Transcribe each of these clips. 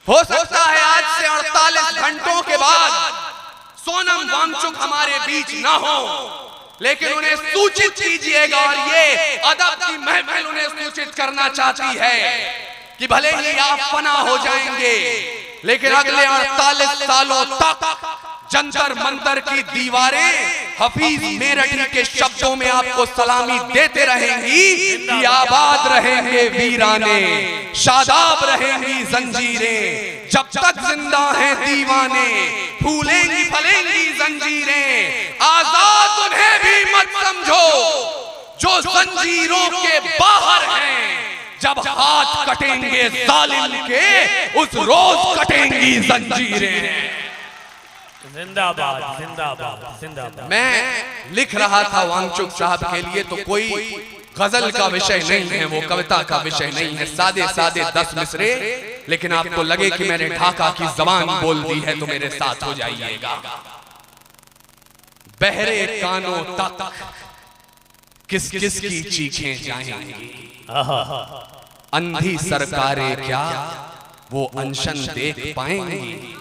हो सकता है आज से 48 घंटों के बाद सोनम वांगचुक हमारे बीच ना हो, लेकिन उन्हें सूचित कीजिएगा और ये अदब की महफिल उन्हें सूचित करना चाहती है कि भले ही आप फना हो जाएंगे, लेकिन अगले 48 सालों तक जंतर मंतर की दीवारें हफीज मेरठी के शब्दों में आपको सलामी देते रहेंगी कि आबाद रहेंगे वीराने, शादाब रहेंगी जंजीरें, जब तक जिंदा हैं दीवाने, फूलेंगी फलेंगी जंजीरें, आजाद उन्हें भी मत समझो जो जंजीरों के बाहर हैं, जब हाथ कटेंगे जालिम के उस रोज कटेंगी जंजीरें। जिंदाबाद जिंदाबाद जिंदाबाद। मैं लिख रहा था वांगचुक साहब के लिए तो कोई गजल का विषय नहीं है, वो कविता का विषय नहीं है, सादे सादे 10 मिसरे, लेकिन आपको लगे कि मैंने ढाका की जबान बोल दी है तो मेरे साथ हो जाइएगा। बहरे कानों तक किस किस की चीखें जाएंगी, अंधी सरकारें क्या वो अनशन देख पाएंगी,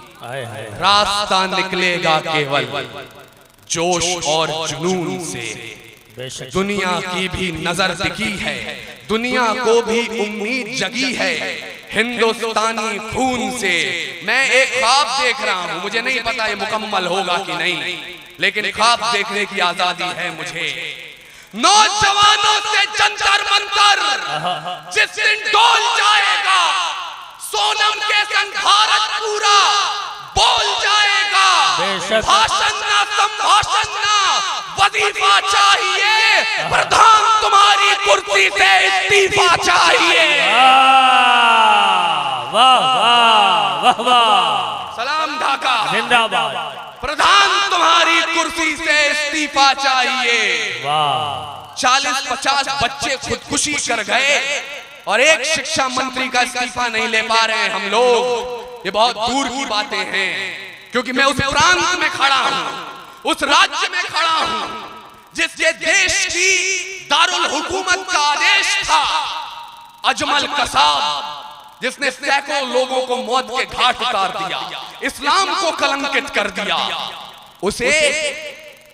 रास्ता निकलेगा केवल जोश और जुनून से, दुनिया की भी नजर टिकी है, दुनिया को भी उम्मीद जगी है हिंदुस्तानी खून से। मैं एक ख्वाब देख रहा हूं, मुझे नहीं पता ये मुकम्मल होगा कि नहीं, लेकिन ख्वाब देखने की आजादी है मुझे। नौजवानों से जंतर मंतर जिस दिन डोल जाएगा, सोनम के संग भारत पूरा बोल जाएगा, भाषण ना संभाषण ना वजीफा चाहिए, प्रधान तुम्हारी कुर्सी से इस्तीफा चाहिए। वाह वाह वाह वाह, सलाम ढाका जिंदाबाद, प्रधान तुम्हारी कुर्सी से इस्तीफा चाहिए। वाह, 40-50 बच्चे खुदकुशी कर गए और एक शिक्षा मंत्री का इस्तीफा नहीं ले पा रहे हैं हम लोग। ये बहुत दूर की बातें हैं, क्योंकि मैं उस प्रांत में खड़ा हूं, उस राज्य में खड़ा हूं जिसके देश की दारुल हुकूमत का आदेश था अजमल कसाब, जिसने सैकड़ों लोगों को मौत के घाट उतार दिया, इस्लाम को कलंकित कर दिया। उसे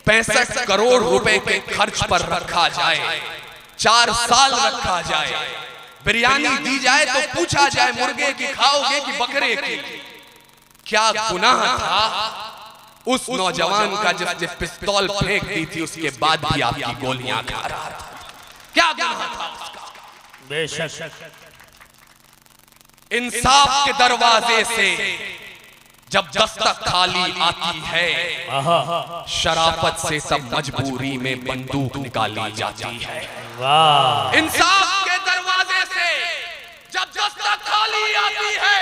65 करोड़ रुपए के खर्च पर रखा जाए, 4 साल रखा जाए, बिरयानी दी जाए तो पूछा जाए मुर्गे की खाओगे कि बकरे की। क्या गुनाह था उस नौजवान का जिसने पिस्तौल फेंक दी थी, उसके बाद भी आपकी गोलियां खा रहा था? क्या गुनाह था उसका? बेशक इंसाफ के दरवाजे से जब दस्तक खाली आती है, शराफत से सब मजबूरी में बंदूक निकाली जाती है। वाह, इंसाफ के दरवाजे से जब दस्तक खाली आती है,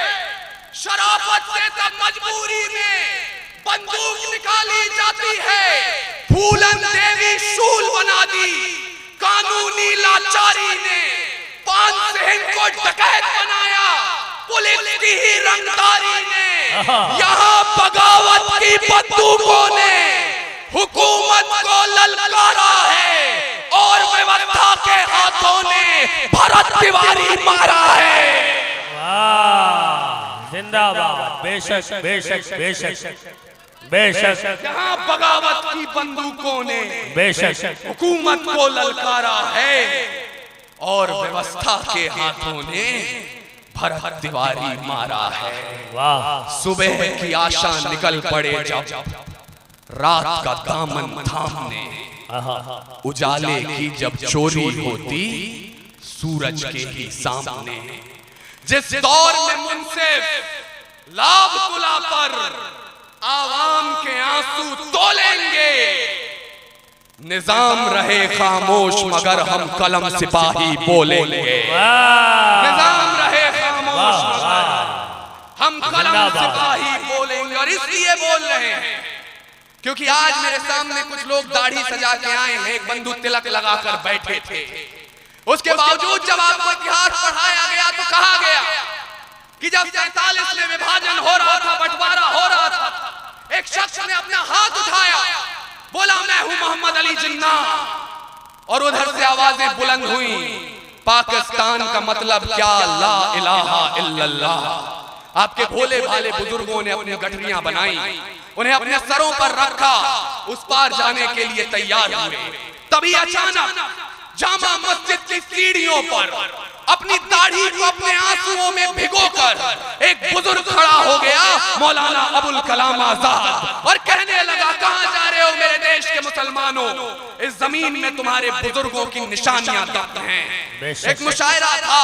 शराफत से सब मजबूरी में बंदूक निकाली जाती है। फूलन देवी शूल बना दी कानूनी लाचारी ने, 5 सिंह को डकैत बनाया पुलिस की ही रंगदारी ने, यहाँ बगावत की बंदूकों ने हुकूमत को ललकारा है और व्यवस्था के हाथों ने भरत तिवारी मारा है। वाह, जिंदाबाद, बेशक बेशक बेशक बेशक, यहाँ बगावत की बंदूकों ने बेशक हुकूमत को ललकारा है और व्यवस्था के हाथों ने भरत तिवारी मारा है। वाह, सुबह की आशा निकल पड़े जब रात का दामन थामने, उजाले की जब चोरी होती सूरज के ही सामने, जिस दौर में मुंसिफ लाभ कुला पर आवाम के आंसू तोलेंगे, निजाम रहे खामोश मगर हम कलम सिपाही बोलेंगे। निजाम रहे खामोश मगर हम कलम सिपाही बोलेंगे। और इसलिए बोल रहे हैं क्योंकि आज मेरे सामने कुछ लोग दाढ़ी सजा के आए हैं, एक बंधु तिलक लगाकर बैठे थे। उसके बावजूद जब आपको इतिहास पढ़ाया गया तो कहा गया कि जब 47 में विभाजन हो रहा था, बंटवारा हो रहा था, एक शख्स ने अपना हाथ उठाया, बोला मैं हूं मोहम्मद अली जिन्ना, और उधर से आवाजें बुलंद हुई, पाकिस्तान का मतलब क्या, ला इलाहा इल्लल्लाह। आपके भोले भाले बुजुर्गों ने अपनी गठरियां बनाई, उन्हें अपने सरों पर रखा, उस पार जाने के लिए तैयार हुए। तभी अचानक जामा मस्जिद की सीढ़ियों पर अपनी दाढ़ी को अपने आंसुओं में भिगोकर एक बुजुर्ग खड़ा हो गया, मौलाना अबुल कलाम आजाद, और कहने लगा, कहां जा रहे हो मेरे देश के मुसलमानों, इस जमीन में तुम्हारे बुजुर्गों की निशानियां दफ्न हैं। एक मुशायरा था,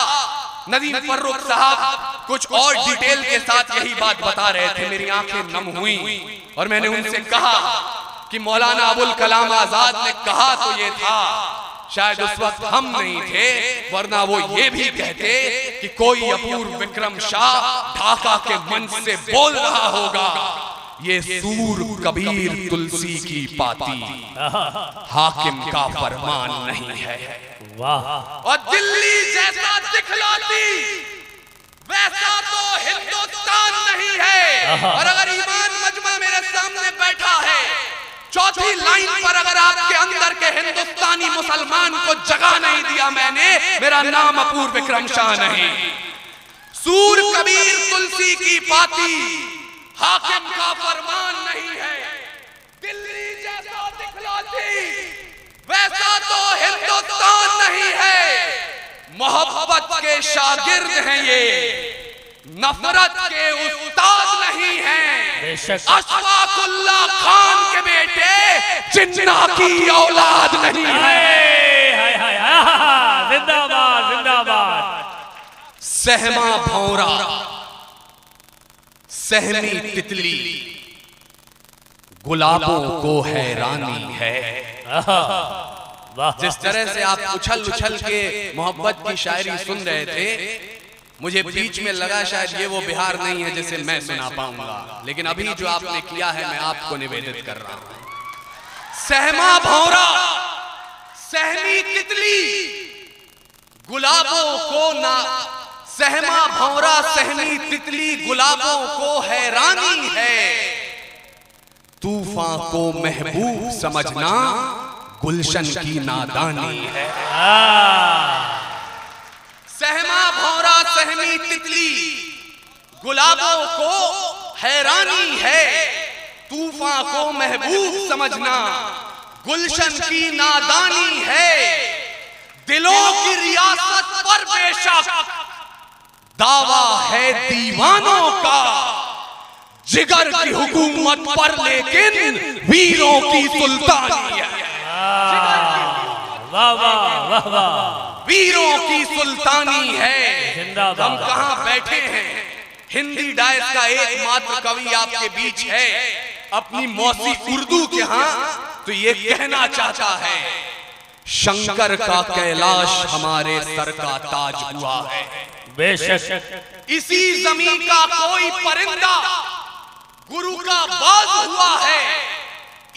नदीम फर्रुख साहब कुछ और डिटेल के साथ यही बात बता रहे थे। मेरी आंखें नम हुई और मैंने उनसे कहा कि मौलाना अबुल कलाम आजाद ने कहा तो ये था, शायद उस वक्त हम नहीं थे, वरना वो ये भी कहते कि कोई अपूर्व विक्रम शाह ढाका के मंच से बोल रहा होगा, ये सूर कबीर तुलसी की पाती, हाकिम का फरमान नहीं है। वाह। और दिल्ली जैसा दिखलाती वैसा तो हिंदुस्तान नहीं है। और अगर ईमान मजमा मेरे सामने बैठा है, चौथी लाइन पर अगर आपके अंदर के हिंदुस्तानी मुसलमान को जगह नहीं दिया मैंने, मेरा नाम अपूर्व विक्रम शाह नहीं। सूर कबीर तुलसी की पाती, हाकिम का फरमान नहीं है। दिल्ली जैसा दिखलाती वैसा तो हिंदुस्तान नहीं है। मोहब्बत के शागिर्द हैं ये, नफरत के उस्ताद नहीं हैं। अशफाकुल्ला खान के बेटे जिन्ना की औलाद नहीं है। जिंदाबाद जिंदाबाद। सहमा भौरा, सहमी तितली, गुलाबों को हैरानी है। जिस तरह से आप उछल उछल के मोहब्बत की शायरी सुन रहे थे, मुझे बीच में लगा शायद ये वो बिहार नहीं है जिसे मैं सुना पाऊंगा, लेकिन अभी जो आपने किया है मैं आपको निवेदित कर रहा हूं। सहमा भौरा, सहमी तितली, गुलाबों को ना, सहमा भौरा सहमी तितली, गुलाबों को हैरानी है। तूफान को महबूब समझना गुलशन की नादानी है। सहमा भौरा सहमी तितली, गुलाबों को हैरानी है। तूफान को महबूब समझना गुलशन की नादानी है। दिलों की रियासत पर बेशक दावा है दीवानों का, जिगर की हुकूमत पर लेकिन वीरों की सुल्तानी है। वाह वाह वाह वाह। वीरों की सुल्तानी है। हम कहां बैठे हैं, हिंदी डायस का एकमात्र कवि आपके बीच है, अपनी मौसी उर्दू के हां तो ये कहना चाहता है, शंकर का कैलाश हमारे सर का ताज हुआ है। बेशक। इसी जमीन का कोई परिंदा गुरु का बाज हुआ है।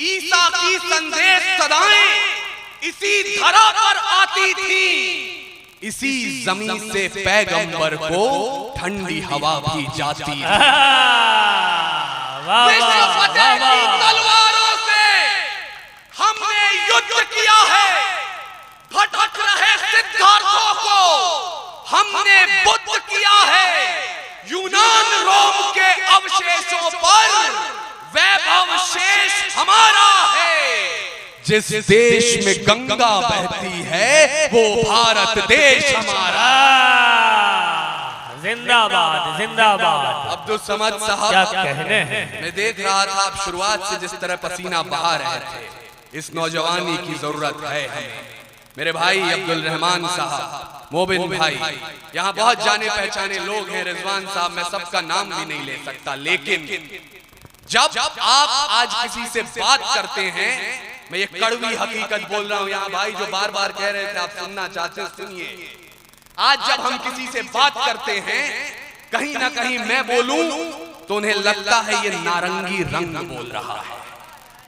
ईसा की संदेश सदाएं इसी धरा पर आती थी। इसी जमीन से पैगंबर को ठंडी हवा भी जाती थी। विश्व फतेह की तलवारों से हमने युद्ध किया है। भटक रहे सिद्धार्थों को हमने बुद्ध किया है। यूनान रोम के अवशेषों पर वैभव शेष हमारा है। जिस देश में गंगा बहती है वो भारत देश हमारा। जिंदाबाद जिंदाबाद। अब्दुल समद साहब क्या कहने हैं। मैं देख रहा था आप शुरुआत से जिस तरह पसीना बहा रहे थे, इस नौजवानी की जरूरत है हमें। मेरे भाई अब्दुल रहमान साहब, मोबिन भाई, यहाँ बहुत जाने पहचाने लोग हैं, रिजवान साहब, मैं सबका नाम भी नहीं ले सकता, लेकिन जब आप आज किसी से बात करते हैं, मैं ये कड़वी हकीकत बोल रहा हूं, यहाँ भाई जो बार बार कह रहे थे आप सुनना चाहते हैं, सुनिए। आज जब हम किसी से बात करते हैं, कहीं ना कहीं मैं बोलूं तो उन्हें लगता है ये नारंगी रंग बोल रहा है,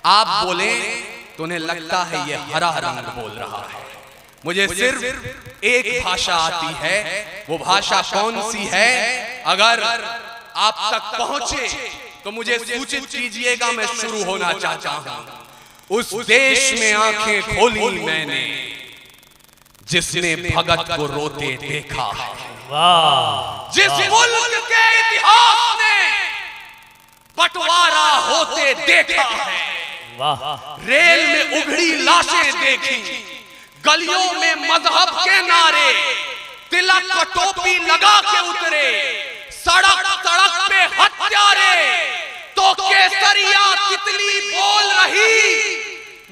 आप बोले तो उन्हें लगता है ये हरा रंग बोल रहा है। मुझे सिर्फ एक भाषा आती है, वो भाषा कौन सी है? अगर आप तक पहुंचे तो मुझे सूचित कीजिएगा, मैं शुरू होना चाहता हूं। उस देश में आंखें खोली मैंने जिसने भगत को रोते देखा है। वाह जिस मुल्क के इतिहास ने बंटवारा होते देखा है, वाह रेल में उघड़ी लाशें देखी, गलियों में मजहब के नारे, तिलक को टोपी लगा के उतरे, सड़क सड़क पे हत्यारे, तो केसरिया तितली बोल रही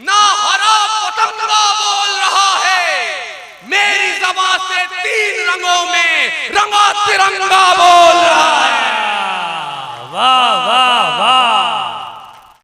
ना हरा पतंगा बोल रहा है, मेरी ज़बान से 3 रंगों में रंगा तिरंगा बोल रहा है। वाह वाह वाह